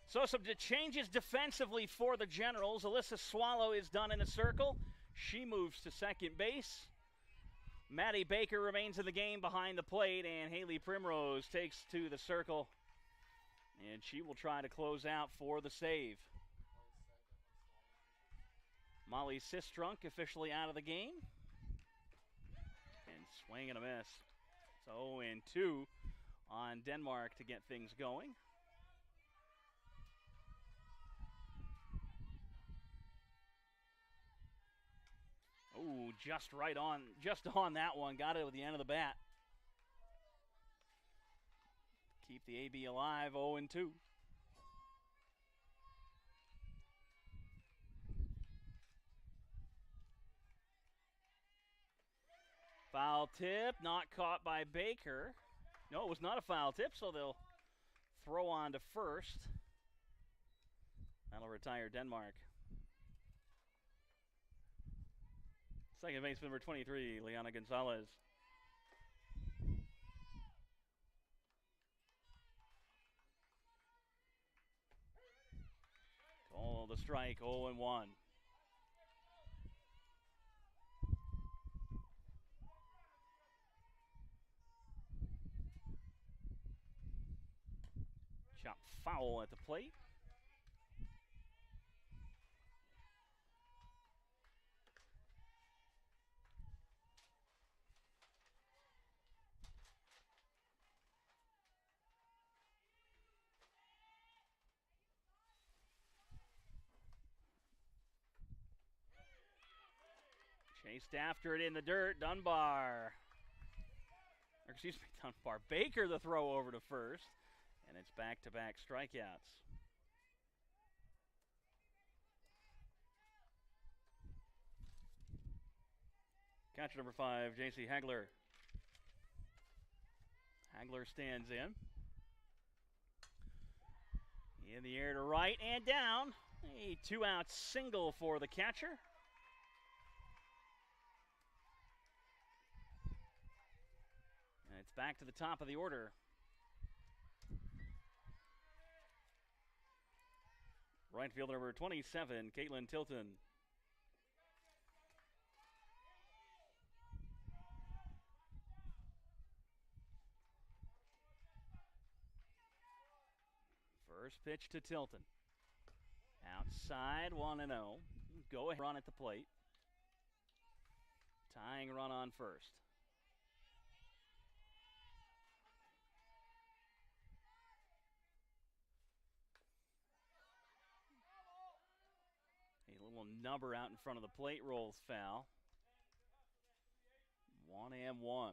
Speaker 1: So some changes defensively for the Generals. Alyssa Swallow is done in the circle. She moves to second base. Maddie Baker remains in the game behind the plate, and Haley Primrose takes to the circle, and she will try to close out for the save. Molly Sistrunk officially out of the game. And swing and a miss. So 0-2 on Denmark to get things going. Oh, just on that one. Got it with the end of the bat. Keep the AB alive, 0-2. Foul tip, not caught by Baker. No, it was not a foul tip, so they'll throw on to first. That'll retire Denmark. Second baseman number 23, Liana Gonzalez. Call the strike, 0-1. Shot foul at the plate. Chased after it in the dirt. Dunbar. Or excuse me, Dunbar. Baker the throw over to first. And it's back-to-back strikeouts. Catcher number 5, J.C. Hagler. Hagler stands in. In the air to right and down. A 2-out single for the catcher. And it's back to the top of the order. Right fielder number 27, Caitlin Tilton. First pitch to Tilton. Outside, 1-0. Go ahead, run at the plate. Tying run on first. A little number out in front of the plate rolls foul. 1-1.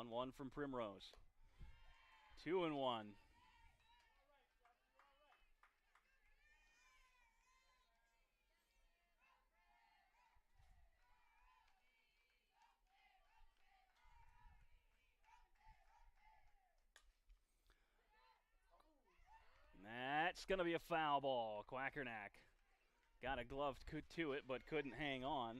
Speaker 1: One from Primrose. 2-1. That's going to be a foul ball. Quackernack got a glove to it, but couldn't hang on.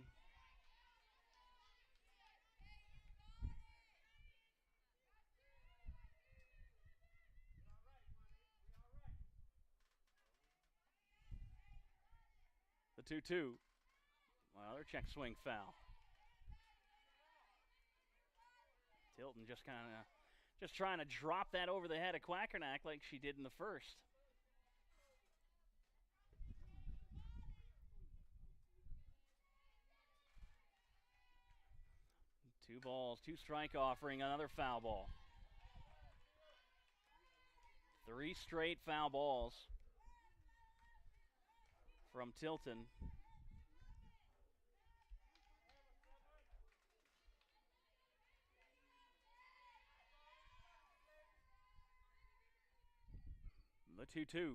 Speaker 1: The 2-2. Well, another check swing foul. Tilton just trying to drop that over the head of Quackernack like she did in the first. Two balls, 2 strike offering, another foul ball. 3 straight foul balls from Tilton. The 2-2.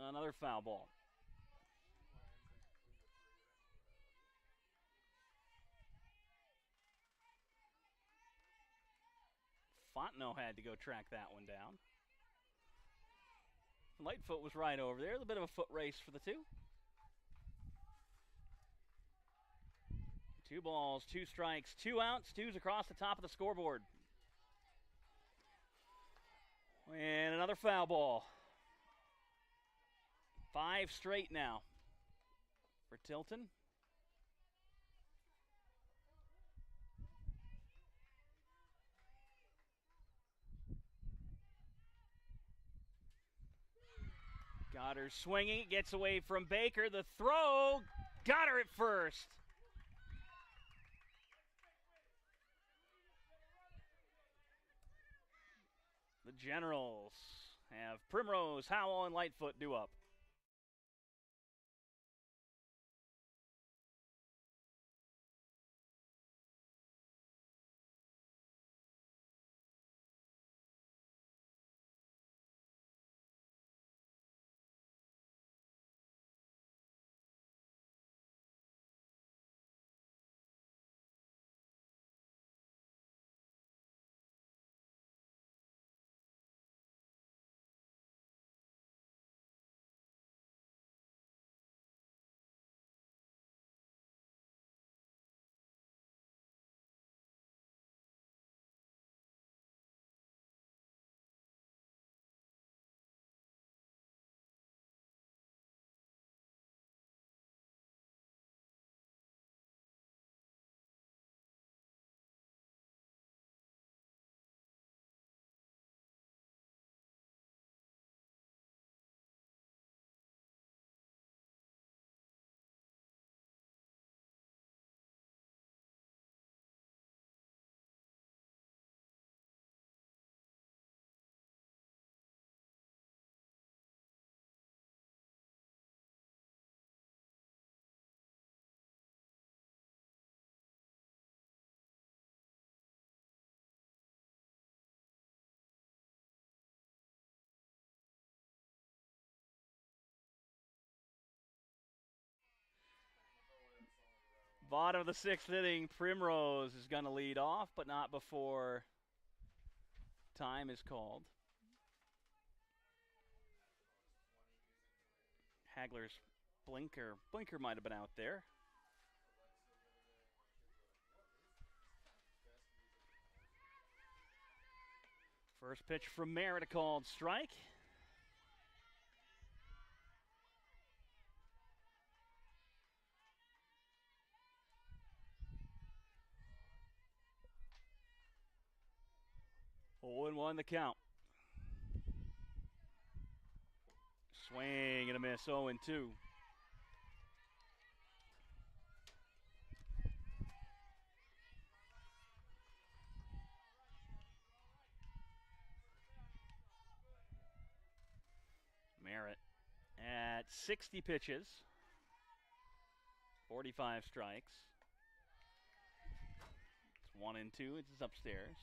Speaker 1: Another foul ball. Fontenot had to go track that one down. Lightfoot was right over there. A little bit of a foot race for the two. 2 balls, 2 strikes, 2 outs, 2's across the top of the scoreboard. And another foul ball. 5 straight now for Tilton. Got her swinging, gets away from Baker. The throw, got her at first. The Generals have Primrose, Howell, and Lightfoot due up. Bottom of the 6th inning, Primrose is going to lead off, but not before time is called. Hagler's blinker might have been out there. First pitch from Merritt, a called strike. Oh, and 1 the count. Swing and a miss, 0 and 2. Merritt at 60 pitches, 45 strikes. It's 1 and 2. It's upstairs.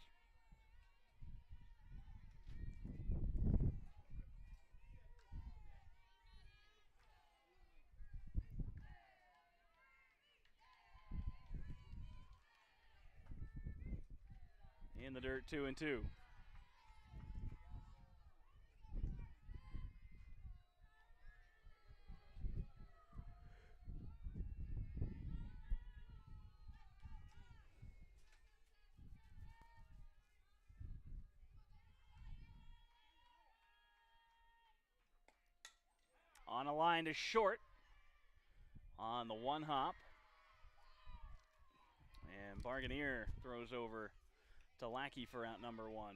Speaker 1: In the dirt, 2 and 2. On a line to short on the 1 hop. And Barganier throws over to Lackey for out number 1.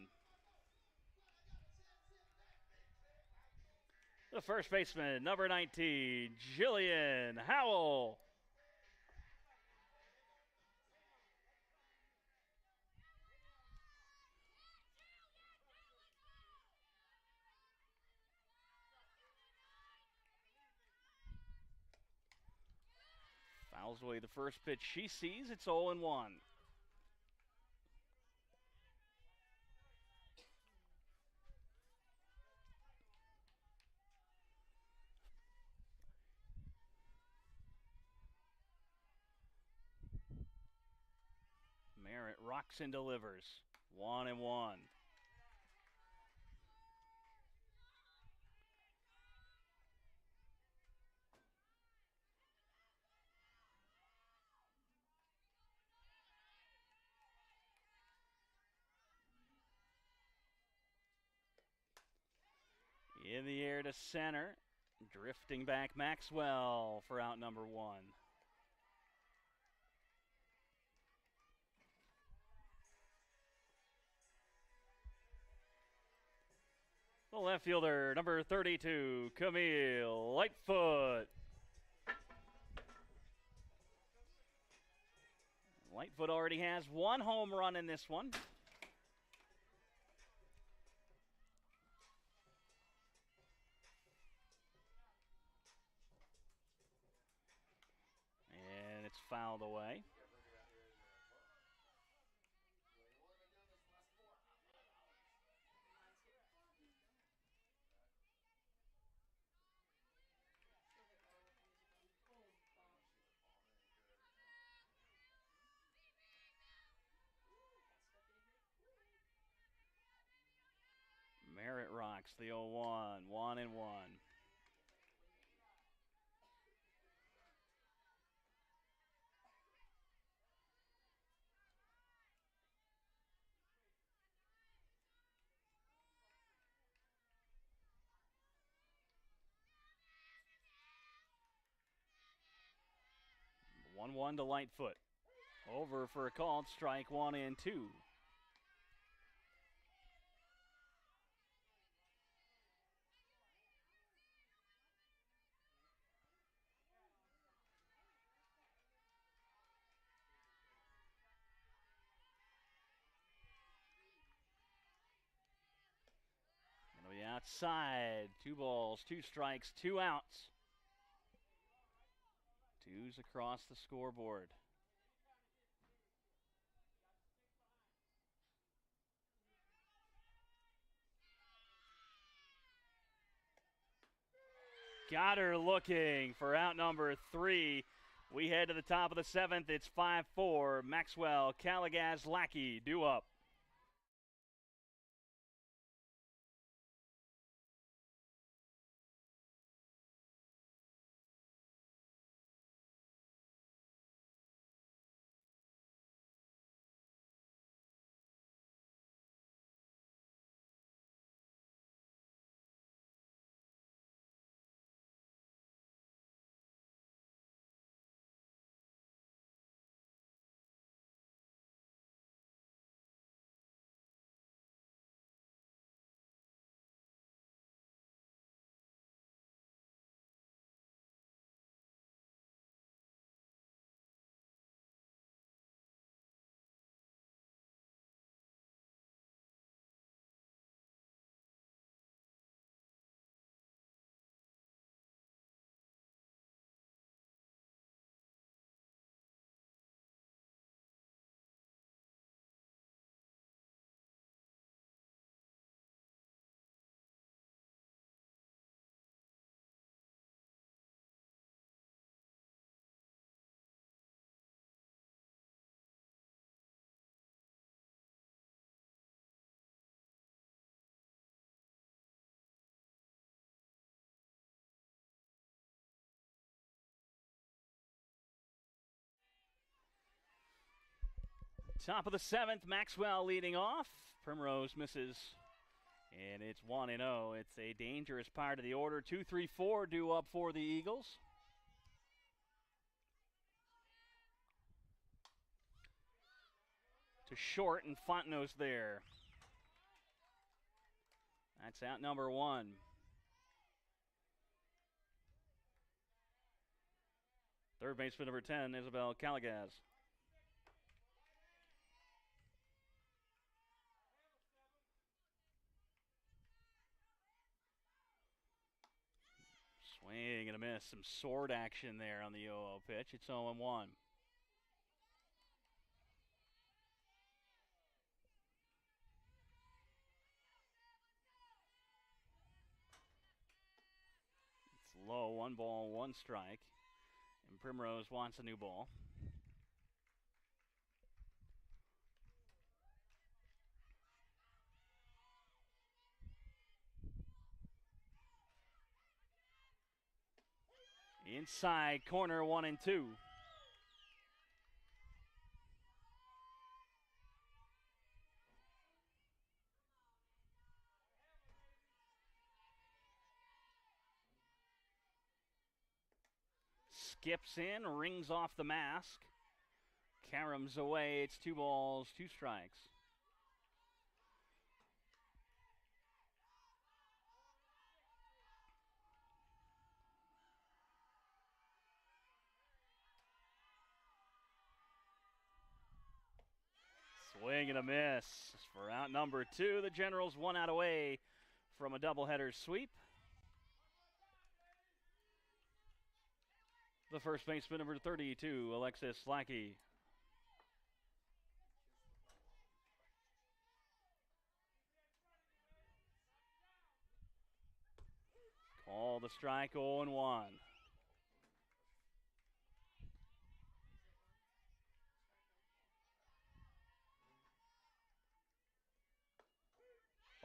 Speaker 1: The first baseman, number 19, Jillian Howell. Fouls away the first pitch she sees. It's 0 and 1. Merritt rocks and delivers. 1 and 1. In the air to center. Drifting back Maxwell for out number 1. The left fielder, number 32, Camille Lightfoot. Lightfoot already has 1 home run in this one. And it's fouled away. Merritt rocks the 0-1, 1 and 1. One to Lightfoot. Over for a called strike, 1 and 2. Gonna be outside. 2 balls, 2 strikes, 2 outs. 2s across the scoreboard. Got her looking for out number 3. We head to the top of the 7th. It's 5-4. Maxwell, Calagaz, Lackey, due up. Top of the 7th, Maxwell leading off. Primrose misses, and it's 1-0. It's a dangerous part of the order. 2-3-4 due up for the Eagles. To short, and Fontenot's there. That's out number 1. Third baseman number 10, Isabel Calagaz. Swing and a miss. Some sword action there on the 0-0 pitch. It's 0-1. It's low. 1 ball, 1 strike. And Primrose wants a new ball. Inside corner, 1-2. Skips in, rings off the mask. Karams away. It's 2 balls, 2 strikes. Swing and a miss for out number 2. The Generals 1 out away from a doubleheader sweep. The first baseman, number 32, Alexis Lackey. Call the strike, 0-1.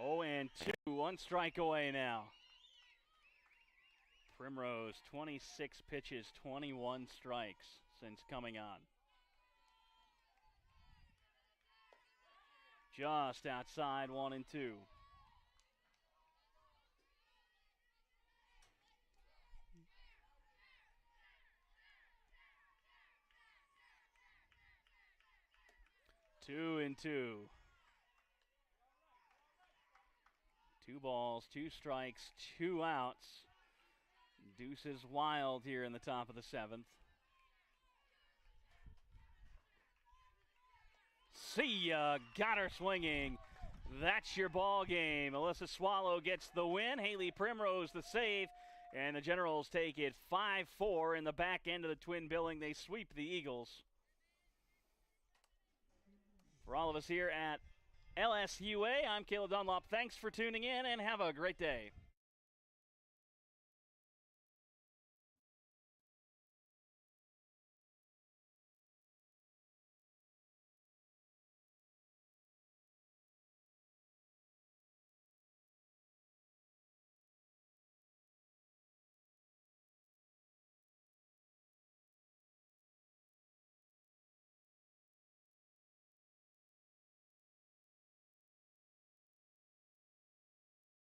Speaker 1: Oh, and 2, 1 strike away now. Primrose, 26 pitches, 21 strikes since coming on. Just outside, 1-2. Two and 2. 2 balls, 2 strikes, 2 outs. Deuce is wild here in the top of the 7th. See ya, got her swinging. That's your ball game. Alyssa Swallow gets the win. Haley Primrose the save. And the Generals take it 5-4 in the back end of the twin billing. They sweep the Eagles. For all of us here at LSUA, I'm Caleb Dunlop. Thanks for tuning in and have a great day.